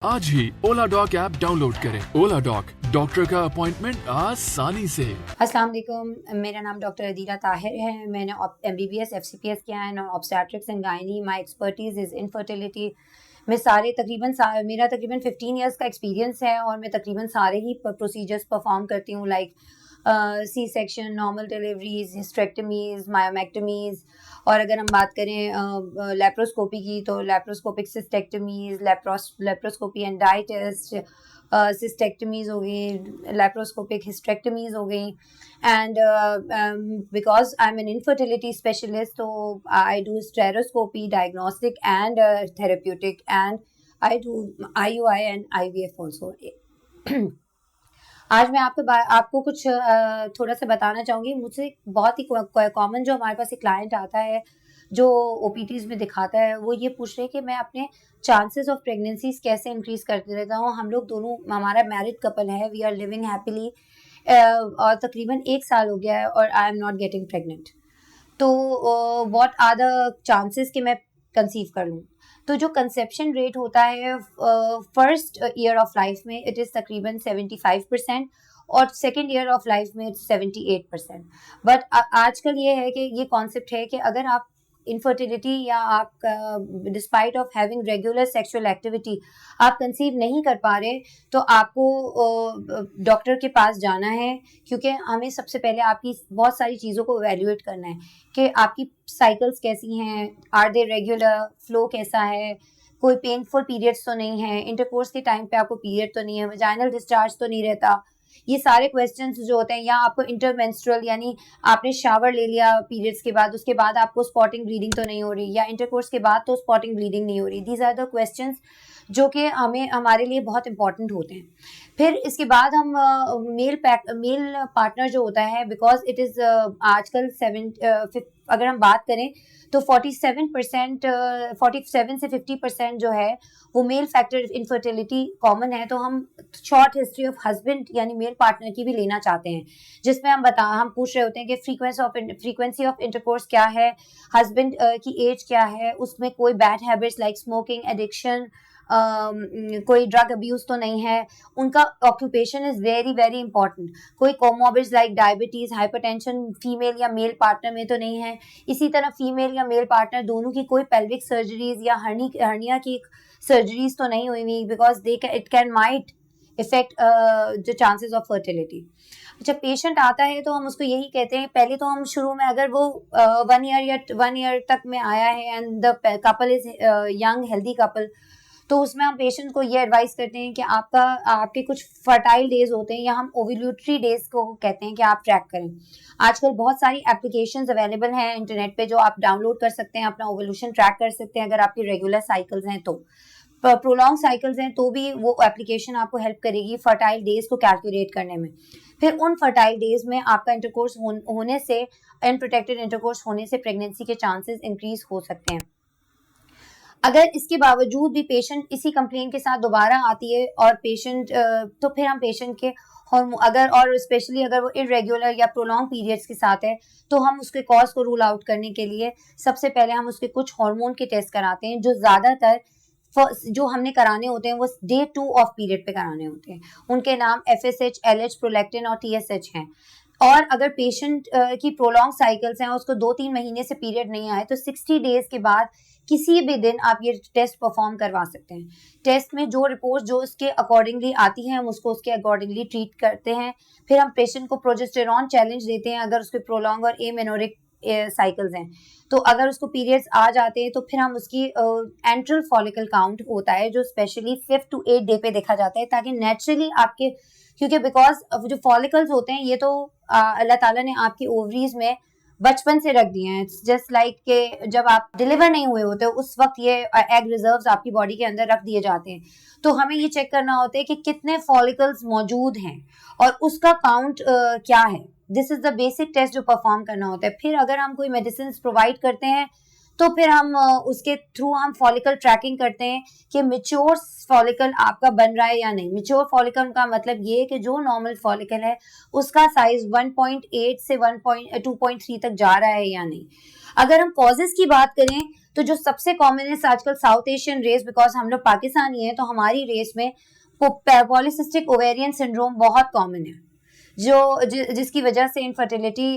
आज ही ओला dock app download करें। ओला dock, doctor का अपॉइंटमेंट आसानी से। अस्सलाम वालेकुम, मेरा नाम डॉक्टर अदीला ताहिर है। मैंने MBBS FCPS किया है, obstetrics and gynae. My expertise is infertility. मेरा तकरीबन 15 इयर्स का एक्सपीरियंस है और मैं तकरीबन सारे ही प्रोसीजर्स परफॉर्म करती हूँ, like C section, normal deliveries, hysterectomies, myomectomies. और अगर हम बात करें लेप्रोस्कोपी की, तो लेप्रोस्कोपिक सिस्टेक्टमीज, लेप्रोस्कोपी एंडाइटिस, सिस्टेक्टमीज हो गई, लेप्रोस्कोपिक हिस्टेक्टमीज हो गई। And because I am an infertility specialist, तो I do hysteroscopy, diagnostic and therapeutic, and I do IUI and IVF also. आज मैं आपको कुछ थोड़ा सा बताना चाहूँगी। मुझसे बहुत ही कॉमन जो हमारे पास एक क्लाइंट आता है जो OPTs में दिखाता है, वो ये पूछ रहे हैं कि मैं अपने चांसेस ऑफ प्रेगनेंसीज कैसे इंक्रीज करते रहता हूँ। हम लोग दोनों, हमारा मैरिड कपल है, वी आर लिविंग हैप्पीली, और तकरीबन 1 साल हो गया है और I am not getting pregnant. तो व्हाट आर द चांसेस कि मैं कंसीव कर लूँ? तो जो कंसेप्शन रेट होता है फर्स्ट ईयर ऑफ लाइफ में, इट इज़ तकरीबन 75%, और सेकेंड ईयर ऑफ लाइफ में 78%। बट आजकल ये है कि ये कॉन्सेप्ट है कि अगर आप इनफर्टिलिटी या आप despite of having regular sexual activity आप कंसीव नहीं कर पा रहे, तो आपको डॉक्टर के पास जाना है, क्योंकि हमें सबसे पहले आपकी बहुत सारी चीज़ों को एवेल्युएट करना है कि आपकी साइकिल्स कैसी हैं, आर दे रेगुलर, फ्लो कैसा है, कोई पेनफुल पीरियड्स तो नहीं है, इंटरकोर्स के टाइम पे आपको पीरियड तो नहीं है, वजाइनल डिस्चार्ज तो नहीं रहता। ये सारे क्वेश्चंस जो होते हैं, या आपको इंटरमेंस्ट्रुअल यानी आपने शावर ले लिया पीरियड्स के बाद, उसके बाद आपको स्पॉटिंग ब्लीडिंग तो नहीं हो रही, या इंटरकोर्स के बाद तो स्पॉटिंग ब्लीडिंग नहीं हो रही। दीज आर द क्वेश्चंस जो कि हमारे लिए बहुत इंपॉर्टेंट होते हैं। फिर इसके बाद हम मेल पार्टनर जो होता है, बिकॉज इट इज़ आजकल अगर हम बात करें तो 47 से 50% जो है वो मेल फैक्टर इनफर्टिलिटी कॉमन है। तो हम शॉर्ट हिस्ट्री ऑफ हस्बैंड यानी मेल पार्टनर की भी लेना चाहते हैं, जिसमें हम पूछ रहे होते हैं कि फ्रीक्वेंसी ऑफ इंटरकोर्स क्या है, हस्बैंड की एज क्या है, उसमें कोई bad habits like smoking, addiction, कोई ड्रग अब्यूज तो नहीं है, उनका occupation is very very important, कोई कोमोबिड्स लाइक डायबिटीज, हाइपरटेंशन फीमेल या मेल पार्टनर में तो नहीं है। इसी तरह फीमेल या मेल पार्टनर दोनों की कोई पेल्विक सर्जरीज या हर्निया की सर्जरीज तो नहीं हुई, because it can might effect the chances of fertility. जब पेशेंट आता है तो हम उसको यही कहते हैं, पहले तो हम शुरू में, अगर वो 1 ईयर तक में आया है and the couple is young healthy couple, तो उसमें हम पेशेंट को ये एडवाइस करते हैं कि आपके कुछ फर्टाइल डेज होते हैं, या हम ओव्यूलेटरी डेज को कहते हैं, कि आप ट्रैक करें। आजकल बहुत सारी एप्लीकेशंस अवेलेबल हैं इंटरनेट पे जो आप डाउनलोड कर सकते हैं, अपना ओव्यूलेशन ट्रैक कर सकते हैं। अगर आपकी रेगुलर साइकिल्स हैं, तो प्रोलॉन्ग साइकिल्स हैं, तो भी वो एप्लीकेशन आपको हेल्प करेगी फर्टाइल डेज को कैलकुलेट करने में। फिर उन फर्टाइल डेज में आपका इंटरकोर्स होने से, अनप्रोटेक्टेड इंटरकोर्स होने से प्रेगनेंसी के चांसेस इंक्रीज हो सकते हैं। अगर इसके बावजूद भी पेशेंट इसी कंप्लेंट के साथ दोबारा आती है और तो फिर हम पेशेंट के और स्पेशली अगर वो इरेगुलर या प्रोलॉन्ग पीरियड्स के साथ है, तो हम उसके कॉज को रूल आउट करने के लिए सबसे पहले हम उसके कुछ हार्मोन के टेस्ट कराते हैं, जो ज़्यादातर जो हमने कराने होते हैं वो डे 2 ऑफ पीरियड पे कराने होते हैं। उनके नाम FSH, LH, प्रोलैक्टिन और TSH हैं। और अगर पेशेंट की प्रोलॉन्ग साइकिल्स हैं, उसको 2-3 महीने से पीरियड नहीं आए, तो 60 डेज के बाद किसी भी दिन आप ये टेस्ट परफॉर्म करवा सकते हैं। टेस्ट में जो रिपोर्ट जो उसके अकॉर्डिंगली आती है, हम उसको उसके अकॉर्डिंगली ट्रीट करते हैं। फिर हम पेशेंट को प्रोजेस्टेरॉन चैलेंज देते हैं अगर उसके प्रोलॉन्ग और एमेनोरिक साइकिल्स हैं। तो अगर उसको पीरियड्स आ जाते हैं, तो फिर हम उसकी एंट्रल फॉलिकल काउंट होता है, जो स्पेशली 5 to 8 डे पे देखा जाता है, ताकि नेचुरली आपके, क्योंकि बिकॉज जो फॉलिकल्स होते हैं ये तो अल्लाह ताला ने आपकी ओवरीज में बचपन से रख दिए हैं। जस्ट लाइक के जब आप डिलीवर नहीं हुए होते उस वक्त ये एग रिजर्व्स आपकी बॉडी के अंदर रख दिए जाते हैं। तो हमें ये चेक करना होता है कि कितने फॉलिकल्स मौजूद हैं और उसका काउंट क्या है। This is the basic test जो परफॉर्म करना होता है। फिर अगर हम कोई मेडिसिन प्रोवाइड करते हैं, तो फिर हम उसके थ्रू हम फॉलिकल ट्रैकिंग करते हैं कि मैच्योर फॉलिकल आपका बन रहा है या नहीं। मैच्योर फॉलिकल का मतलब ये है कि जो नॉर्मल फॉलिकल है उसका साइज 1.8 से 2.3 तक जा रहा है या नहीं। अगर हम कॉजेज की बात करें तो जो सबसे कॉमन है आजकल साउथ एशियन रेस, बिकॉज हम लोग पाकिस्तानी हैं तो हमारी रेस में पॉलिसिस्टिक ओवेरियन सिंड्रोम बहुत कॉमन है, जिसकी वजह से इनफर्टिलिटी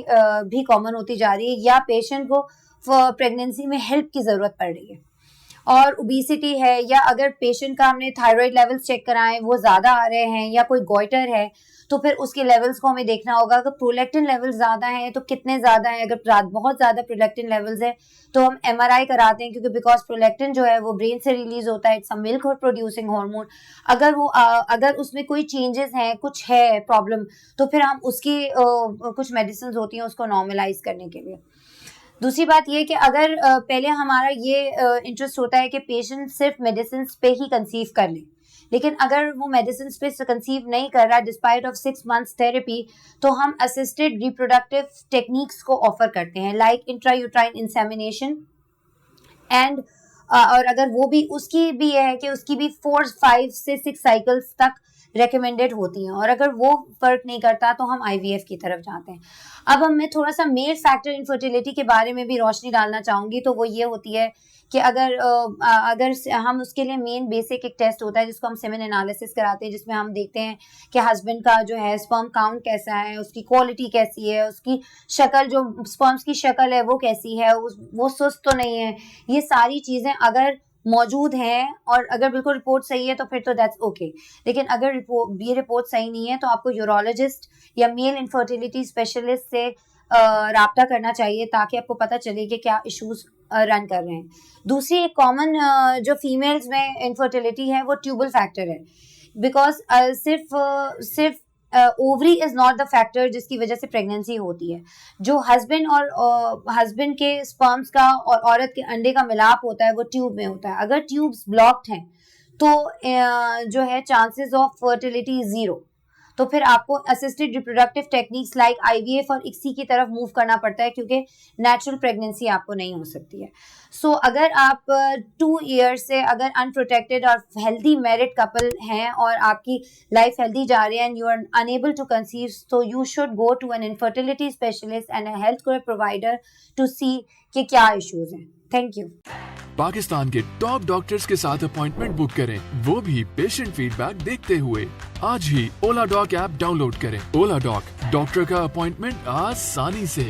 भी कॉमन होती जा रही है, या पेशेंट को प्रेगनेंसी में हेल्प की ज़रूरत पड़ रही है। और ओबेसिटी है, या अगर पेशेंट का हमने थायराइड लेवल्स चेक कराएं वो ज़्यादा आ रहे हैं, या कोई गॉइटर है तो फिर उसके लेवल्स को हमें देखना होगा। अगर प्रोलैक्टिन लेवल्स ज़्यादा हैं तो कितने ज़्यादा हैं, अगर बहुत ज़्यादा प्रोलैक्टिन लेवल्स है तो हम MRI कराते हैं, क्योंकि बिकॉज प्रोलैक्टिन जो है वो ब्रेन से रिलीज होता है, it's a milk producing hormone. अगर उसमें कोई चेंजेस हैं, कुछ है प्रॉब्लम, तो फिर हम उसकी कुछ मेडिसिन होती हैं उसको नॉर्मलाइज करने के लिए। दूसरी बात ये कि अगर पहले हमारा ये इंटरेस्ट होता है कि पेशेंट सिर्फ मेडिसिन पे ही कंसीव कर ले, लेकिन अगर वो मेडिसिन पे कंसीव नहीं कर रहा डिस्पाइट ऑफ 6 months थेरेपी, तो हम असिस्टेड रिप्रोडक्टिव टेक्निक्स को ऑफर करते हैं, लाइक इंट्रायूट्राइन इंसेमिनेशन एंड और अगर वो भी उसकी भी है कि उसकी भी 4, 5 से 6 साइकिल्स तक रेकमेंडेड होती हैं, और अगर वो फर्क नहीं करता तो हम IVF की तरफ जाते हैं। अब मैं थोड़ा सा मेल फैक्टर इनफर्टिलिटी के बारे में भी रोशनी डालना चाहूँगी, तो वो ये होती है कि अगर हम उसके लिए मेन बेसिक एक टेस्ट होता है जिसको हम सेमेन एनालिसिस कराते हैं, जिसमें हम देखते हैं कि हस्बैंड का जो है स्पर्म काउंट कैसा है, उसकी क्वालिटी कैसी है, उसकी शक्ल, जो स्पर्म्स की शक्ल है वो कैसी है, वो सुस्त तो नहीं है। ये सारी चीज़ें अगर मौजूद हैं और अगर बिल्कुल रिपोर्ट सही है तो फिर तो दैट्स ओके, लेकिन अगर ये रिपोर्ट सही नहीं है तो आपको यूरोलॉजिस्ट या मेल इनफर्टिलिटी स्पेशलिस्ट से राब्ता करना चाहिए, ताकि आपको पता चले कि क्या इश्यूज रन कर रहे हैं। दूसरी एक कॉमन जो फीमेल्स में इनफर्टिलिटी है वो ट्यूबल फैक्टर है, बिकॉज सिर्फ ovary is not the factor जिसकी वजह से प्रेगनेंसी होती है। जो हस्बैंड के स्पर्म्स का और औरत के अंडे का मिलाप होता है वो ट्यूब में होता है। अगर ट्यूब्स ब्लॉक्ड हैं तो जो है चांसेस ऑफ फर्टिलिटी 0, तो फिर आपको assisted reproductive techniques like IVF और ICSI की तरफ मूव करना पड़ता है, क्योंकि नेचुरल प्रेगनेंसी आपको नहीं हो सकती है। सो अगर आप 2 years से अगर अनप्रोटेक्टेड और हेल्दी मैरिड कपल हैं और आपकी लाइफ हेल्दी जा रही है and you are unable to conceive, so you should go to an infertility specialist and a health care provider to see कि क्या इश्यूज हैं। Thank you. पाकिस्तान के टॉप डॉक्टर्स के साथ अपॉइंटमेंट बुक करें, वो भी पेशेंट फीडबैक देखते हुए। आज ही ओला डॉक ऐप डाउनलोड करें। ओला डॉक, डॉक्टर का अपॉइंटमेंट आसानी से।